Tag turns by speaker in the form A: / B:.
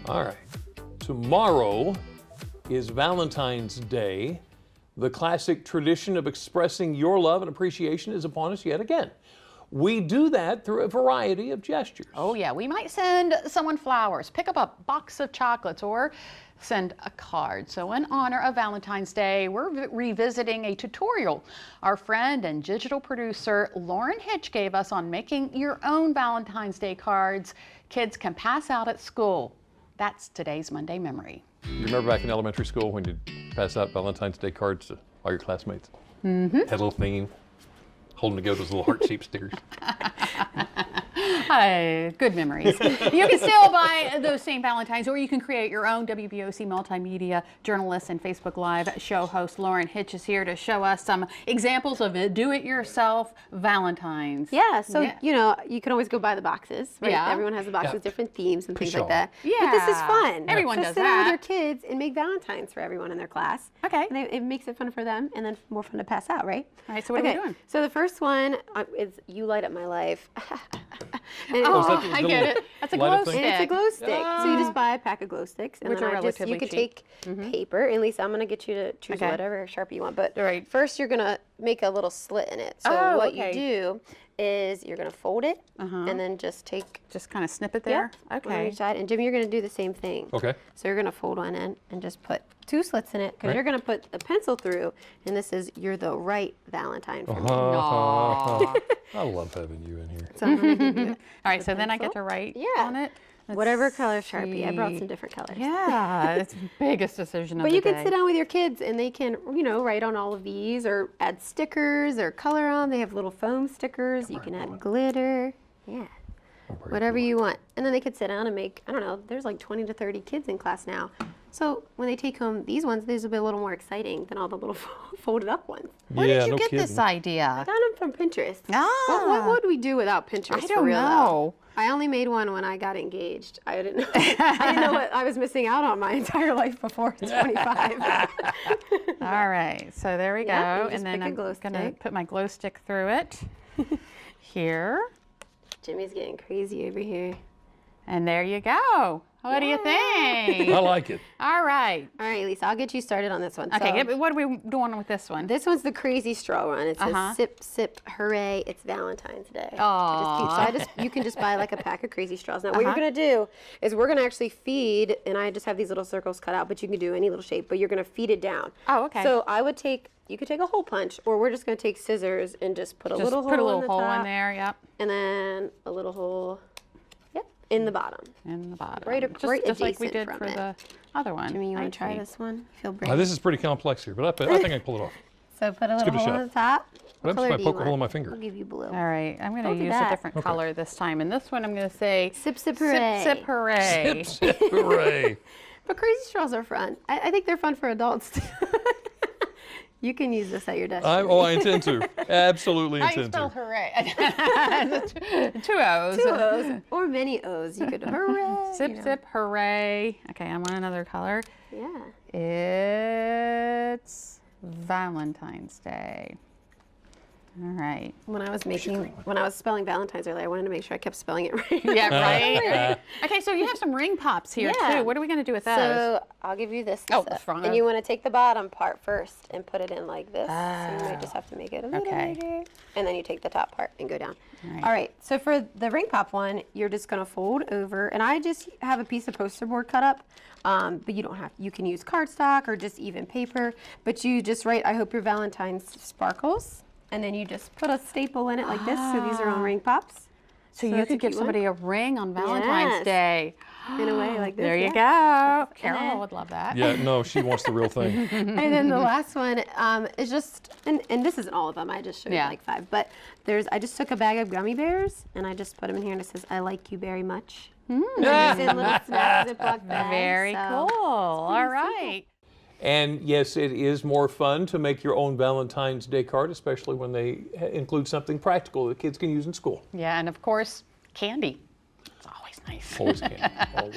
A: All right. Tomorrow is Valentine's Day. The classic tradition of expressing your love and appreciation is upon us yet again. We do that through a variety of gestures.
B: Oh yeah, we might send someone flowers, pick up a box of chocolates, or send a card. So in honor of Valentine's Day, we're revisiting a tutorial our friend and digital producer Lauren Hitch gave us on making your own Valentine's Day cards kids can pass out at school. That's today's Monday Memory.
A: You remember back in elementary school when you'd pass out Valentine's Day cards to all your classmates? Mm-hmm. Had a little thing, holding together those little heart-shaped stickers.
B: Good memories. You can still buy those same Valentines, or you can create your own. WBOC multimedia journalist and Facebook Live show host Lauren Hitch is here to show us some examples of do-it-yourself Valentines.
C: Yeah, so you know, you can always go buy the boxes, right?
B: Yeah.
C: Everyone has a box with different themes and things
A: sure.
C: like that.
B: Yeah.
C: But this is fun.
B: Everyone
C: so
B: does
C: sit down with
B: that.
C: your kids and make Valentines for everyone in their class.
B: Okay.
C: And it makes it fun for them and then more fun to pass out, right?
B: All right, so what are we doing?
C: So the first one is You Light Up My Life. And
B: I get it. That's a glow stick.
C: And it's a glow stick. So you just buy a pack of glow sticks. And
B: Which
C: then
B: are relatively
C: you could
B: cheap.
C: take paper. And Lisa, I'm going to get you to choose whatever Sharpie you want. But first you're going to make a little slit in it. So what you do is you're going to fold it and then just take...
B: Just kind of snip it there?
C: Okay. On each side. And Jimmy, you're going to do the same thing.
A: Okay.
C: So you're going to fold one in and just put 2 slits in it because you're going to put a pencil through. And this is, you're the right Valentine for me.
A: I love having you in here.
C: So I'm going to give you
B: All right, so then I get to write on it?
C: whatever color Sharpie. I brought some different colors.
B: Yeah, it's the biggest decision of
C: But
B: the
C: you
B: day.
C: can sit down with your kids and they can, you know, write on all of these or add stickers or color on. They have little foam stickers. You can add glitter. Yeah. Whatever you want. And then they could sit down and make, I don't know, there's like 20 to 30 kids in class now. So when they take home these ones, these will be a little more exciting than all the little folded up ones.
B: Where did you get this idea?
C: I got them from Pinterest.
B: Ah.
C: What would we do without Pinterest?
B: I don't know.
C: I only made one when I got engaged. I didn't know. I didn't know what I was missing out on my entire life before 25.
B: All right, so there we go. And then I'm going to put my glow stick through it here.
C: Jimmy's getting crazy over here.
B: And there you go. What do you think?
A: I like it.
B: All right.
C: All right, Lisa, I'll get you started on this one.
B: Okay, so, what are we doing with this one?
C: This one's the crazy straw one. It says sip, sip, hooray, it's Valentine's Day.
B: Aww.
C: So you can just buy like a pack of crazy straws. Now what you're gonna do is we're gonna actually feed, and I just have these little circles cut out, but you can do any little shape, but you're gonna feed it down.
B: Oh, okay.
C: So I would take, you could take a hole punch, or we're just gonna take scissors and just put a little hole in the top,
B: in there, yep.
C: And then a little hole, in the bottom.
B: In the bottom.
C: Right
B: just like we did for the other one.
C: Jimmy, you want to try this one? Feel brave.
A: This is pretty complex here, but I think I can pull it off.
C: So put a little hole on the top.
A: What happens if I poke a hole in my finger?
C: I'll give you blue.
B: All right, I'm going to use a different color this time. And this one I'm going to say
C: sip, sip, hooray.
B: Sip, sip, hooray.
A: Sip, sip, hooray.
C: But crazy straws are fun. I think they're fun for adults too. You can use this at your desk.
A: I intend to. Absolutely intend to.
B: I spelled hooray. 2 O's.
C: 2 O's. Or many O's. You could hooray.
B: Sip, sip, hooray. Okay, I want another color.
C: Yeah.
B: It's Valentine's Day. All right.
C: When I was spelling Valentine's earlier, I wanted to make sure I kept spelling it right.
B: Yeah, right. Okay, so you have some ring pops here too. What are we going to do with those?
C: So I'll give you this. And you want to take the bottom part first and put it in like this. So you might just have to make it a little bigger. And then you take the top part and go down. All right. So for the ring pop one, you're just going to fold over. And I just have a piece of poster board cut up. But you don't have, you can use cardstock or just even paper. But you just write, I hope your Valentine's sparkles. And then you just put a staple in it like this. So these are on ring pops.
B: So you could give somebody a ring on Valentine's Day.
C: In a way like this.
B: There you go. Carol would love that.
A: Yeah, no, she wants the real thing.
C: And then the last one is just, and this isn't all of them. I just showed you like 5. But I just took a bag of gummy bears and I just put them in here and it says, I like you very much. These in little snacks, Ziploc bags.
B: Very cool. All right.
A: And yes, it is more fun to make your own Valentine's Day card, especially when they include something practical that kids can use in school.
B: Yeah, and of course, candy. It's always nice.
A: Always candy. Always.